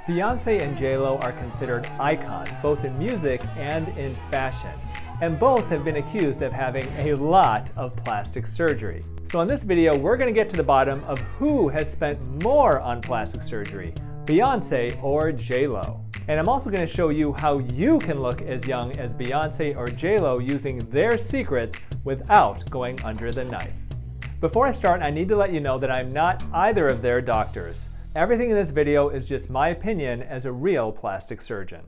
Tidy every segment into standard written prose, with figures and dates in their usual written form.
Beyonce and J are considered icons, both in music and in fashion, and both have been accused of having a lot of plastic surgery. So in this video, we're going to get to the bottom of who has spent more on plastic surgery, Beyonce or J. And I'm also going to show you how you can look as young as Beyonce or J. using their secrets without going under the knife. Before I start, I need to let you know that I'm not either of their doctors. Everything in this video is just my opinion as a real plastic surgeon.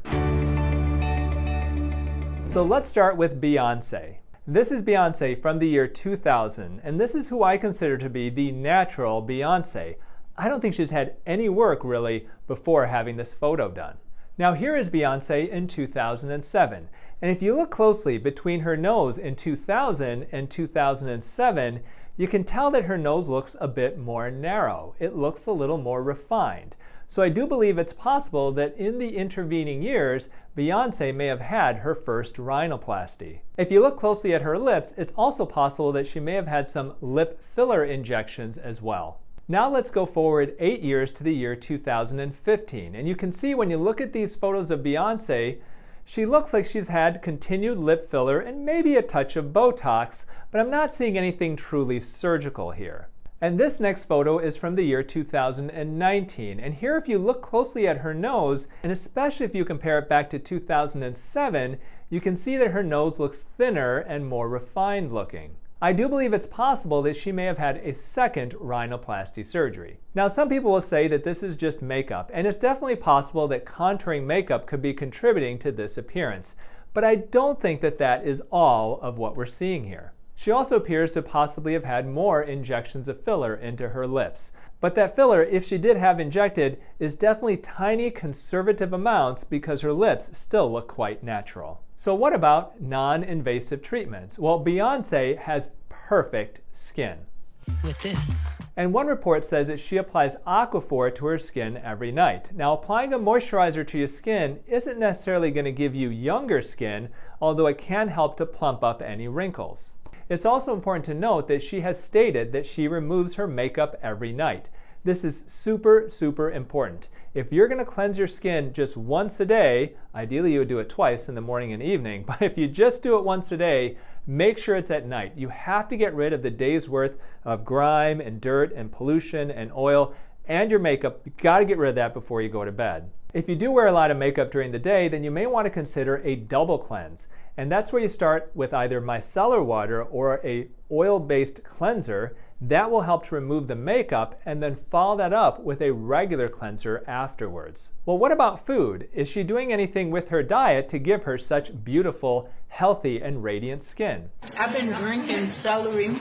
So let's start with Beyonce. This is Beyonce from the year 2000, and this is who I consider to be the natural Beyonce. I don't think she's had any work really before having this photo done. Now here is Beyonce in 2007, and if you look closely between her nose in 2000 and 2007, you can tell that her nose looks a bit more narrow. It looks a little more refined. So I do believe it's possible that in the intervening years, Beyonce may have had her first rhinoplasty. If you look closely at her lips, it's also possible that she may have had some lip filler injections as well. Now let's go forward 8 years to the year 2015. And you can see when you look at these photos of Beyonce, she looks like she's had continued lip filler and maybe a touch of Botox, but I'm not seeing anything truly surgical here. And this next photo is from the year 2019. And here if you look closely at her nose, and especially if you compare it back to 2007, you can see that her nose looks thinner and more refined looking. I do believe it's possible that she may have had a second rhinoplasty surgery. Now some people will say that this is just makeup, and it's definitely possible that contouring makeup could be contributing to this appearance, but I don't think that that is all of what we're seeing here. She also appears to possibly have had more injections of filler into her lips. But that filler, if she did have injected, is definitely tiny conservative amounts because her lips still look quite natural. So what about non-invasive treatments? Well, Beyonce has perfect skin. With this. And one report says that she applies Aquaphor to her skin every night. Now, applying a moisturizer to your skin isn't necessarily going to give you younger skin, although it can help to plump up any wrinkles. It's also important to note that she has stated that she removes her makeup every night. This is super, super important. If you're going to cleanse your skin just once a day, ideally you would do it twice in the morning and evening, but if you just do it once a day, make sure it's at night. You have to get rid of the day's worth of grime and dirt and pollution and oil and your makeup. You got to get rid of that before you go to bed. If you do wear a lot of makeup during the day, then you may want to consider a double cleanse. And that's where you start with either micellar water or a oil-based cleanser. That will help to remove the makeup and then follow that up with a regular cleanser afterwards. Well, what about food? Is she doing anything with her diet to give her such beautiful, healthy, and radiant skin? I've been drinking celery.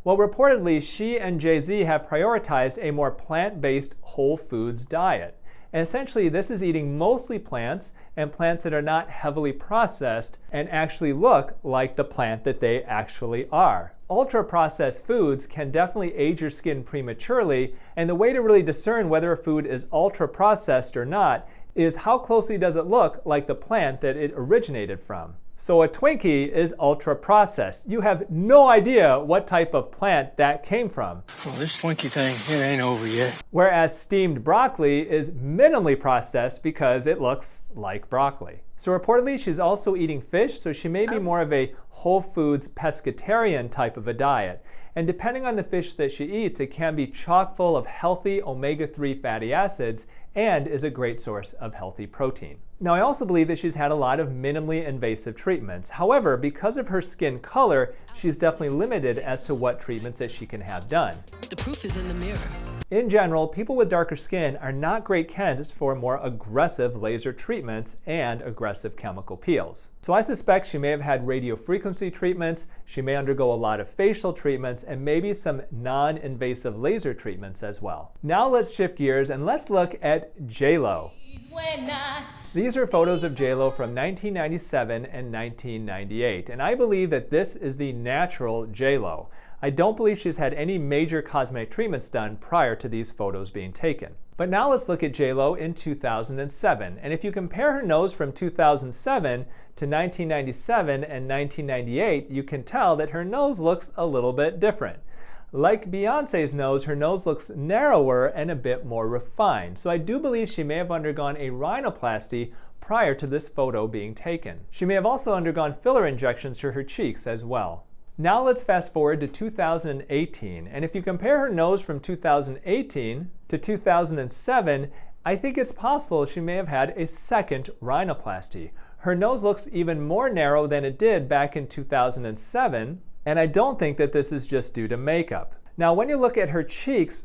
Well, reportedly, she and Jay-Z have prioritized a more plant-based whole foods diet. And essentially, this is eating mostly plants and plants that are not heavily processed and actually look like the plant that they actually are. Ultra-processed foods can definitely age your skin prematurely, and the way to really discern whether a food is ultra-processed or not is how closely does it look like the plant that it originated from. So a Twinkie is ultra-processed. You have no idea what type of plant that came from. Well, this Twinkie thing, it ain't over yet. Whereas steamed broccoli is minimally processed because it looks like broccoli. So reportedly she's also eating fish, so she may be more of a whole foods pescatarian type of a diet. And depending on the fish that she eats, it can be chock full of healthy omega-3 fatty acids and is a great source of healthy protein. Now, I also believe that she's had a lot of minimally invasive treatments. However, because of her skin color, she's definitely limited as to what treatments that she can have done. The proof is in the mirror. In general, people with darker skin are not great candidates for more aggressive laser treatments and aggressive chemical peels. So I suspect she may have had radiofrequency treatments, she may undergo a lot of facial treatments, and maybe some non-invasive laser treatments as well. Now let's shift gears and let's look at J. These are photos of J. from 1997 and 1998, and I believe that this is the natural J. I don't believe she's had any major cosmetic treatments done prior to these photos being taken. But now let's look at J. in 2007, and if you compare her nose from 2007 to 1997 and 1998, you can tell that her nose looks a little bit different. Like Beyonce's nose, her nose looks narrower and a bit more refined. So I do believe she may have undergone a rhinoplasty prior to this photo being taken. She may have also undergone filler injections to her cheeks as well. Now let's fast forward to 2018, and if you compare her nose from 2018 to 2007, I think it's possible she may have had a second rhinoplasty. Her nose looks even more narrow than it did back in 2007, and I don't think that this is just due to makeup. Now when you look at her cheeks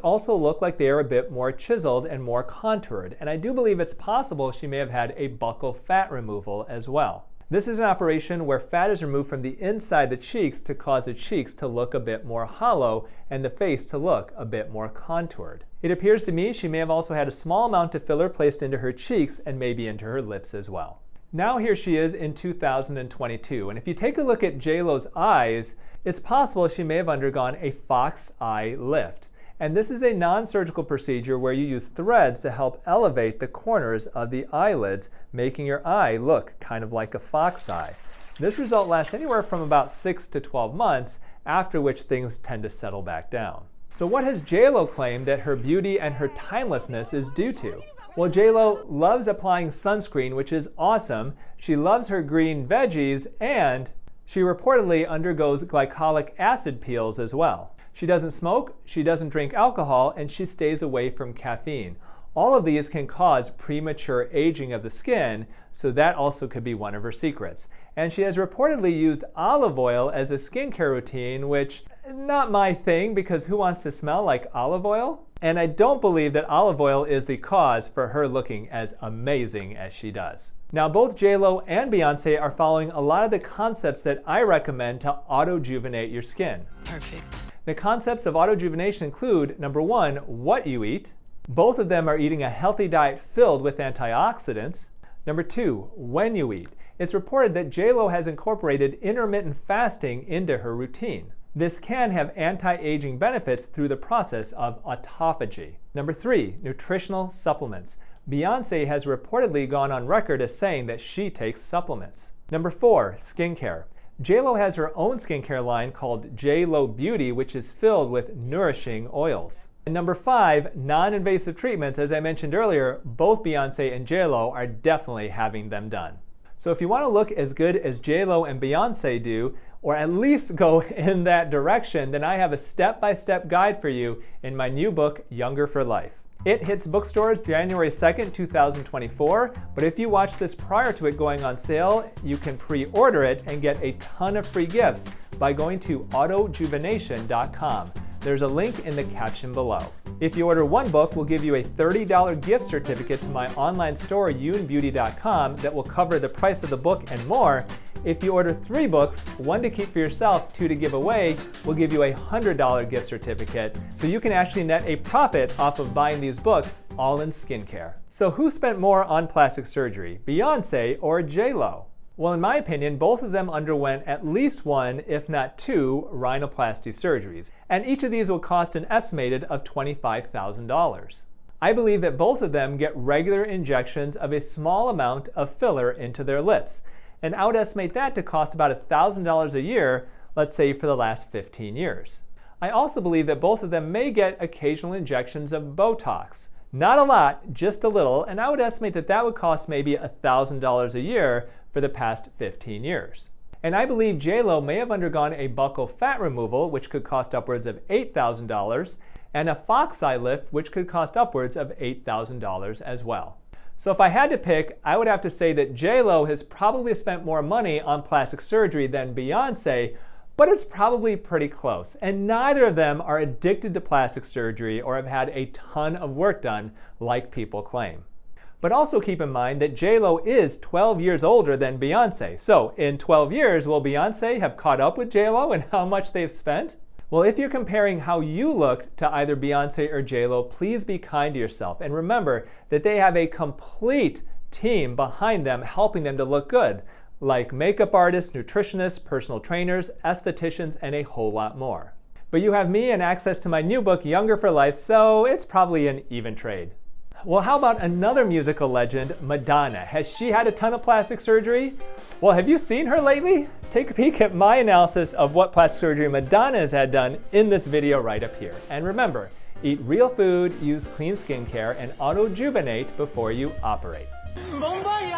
also look like they are a bit more chiseled and more contoured, and I do believe it's possible she may have had a buccal fat removal as well. This is an operation where fat is removed from the inside the cheeks to cause the cheeks to look a bit more hollow and the face to look a bit more contoured. It appears to me she may have also had a small amount of filler placed into her cheeks and maybe into her lips as well. Now here she is in 2022, and if you take a look at J-Lo's eyes, it's possible she may have undergone a fox eye lift. And this is a non-surgical procedure where you use threads to help elevate the corners of the eyelids, making your eye look kind of like a fox eye. This result lasts anywhere from about 6 to 12 months, after which things tend to settle back down. So what has J-Lo claimed that her beauty and her timelessness is due to? Well, J-Lo loves applying sunscreen, which is awesome. She loves her green veggies, and she reportedly undergoes glycolic acid peels as well. She doesn't smoke, she doesn't drink alcohol, and she stays away from caffeine. All of these can cause premature aging of the skin, so that also could be one of her secrets. And she has reportedly used olive oil as a skincare routine, which not my thing, because who wants to smell like olive oil? And I don't believe that olive oil is the cause for her looking as amazing as she does. Now both J-Lo and Beyonce are following a lot of the concepts that I recommend to auto-juvenate your skin. Perfect. The concepts of autojuvenation include, number one, what you eat. Both of them are eating a healthy diet filled with antioxidants. Number two, when you eat. It's reported that J-Lo has incorporated intermittent fasting into her routine. This can have anti-aging benefits through the process of autophagy. Number three, nutritional supplements. Beyonce has reportedly gone on record as saying that she takes supplements. Number four, skincare. J-Lo has her own skincare line called J-Lo Beauty, which is filled with nourishing oils. And number five, non-invasive treatments. As I mentioned earlier, both Beyonce and J-Lo are definitely having them done. So if you want to look as good as J-Lo and Beyonce do, or at least go in that direction, then I have a step-by-step guide for you in my new book, Younger for Life. It hits bookstores January 2nd, 2024, but if you watch this prior to it going on sale, you can pre-order it and get a ton of free gifts by going to autojuvenation.com. There's a link in the caption below. If you order one book, we'll give you a $30 gift certificate to my online store, younbeauty.com, that will cover the price of the book and more. If you order 3 books, 1 to keep for yourself, 2 to give away, we'll give you a $100 gift certificate, so you can actually net a profit off of buying these books, all in skincare. So who spent more on plastic surgery, Beyonce or J-Lo? Well, in my opinion, both of them underwent at least 1, if not 2, rhinoplasty surgeries, and each of these will cost an estimated of $25,000. I believe that both of them get regular injections of a small amount of filler into their lips, and I would estimate that to cost about $1,000 a year, let's say for the last 15 years. I also believe that both of them may get occasional injections of Botox. Not a lot, just a little, and I would estimate that that would cost maybe $1,000 a year for the past 15 years. And I believe J-Lo may have undergone a buccal fat removal, which could cost upwards of $8,000, and a fox eye lift, which could cost upwards of $8,000 as well. So if I had to pick, I would have to say that J-Lo has probably spent more money on plastic surgery than Beyonce, but it's probably pretty close. And neither of them are addicted to plastic surgery or have had a ton of work done like people claim. But also keep in mind that J-Lo is 12 years older than Beyonce. So in 12 years, will Beyonce have caught up with J-Lo and how much they've spent? Well, if you're comparing how you looked to either Beyonce or J-Lo, please be kind to yourself. And remember that they have a complete team behind them helping them to look good, like makeup artists, nutritionists, personal trainers, estheticians, and a whole lot more. But you have me and access to my new book, Younger for Life, so it's probably an even trade. Well, how about another musical legend, Madonna? Has she had a ton of plastic surgery? Well, have you seen her lately? Take a peek at my analysis of what plastic surgery Madonna has had done in this video right up here. And remember, eat real food, use clean skincare, and auto-juvenate before you operate. Bon voyage!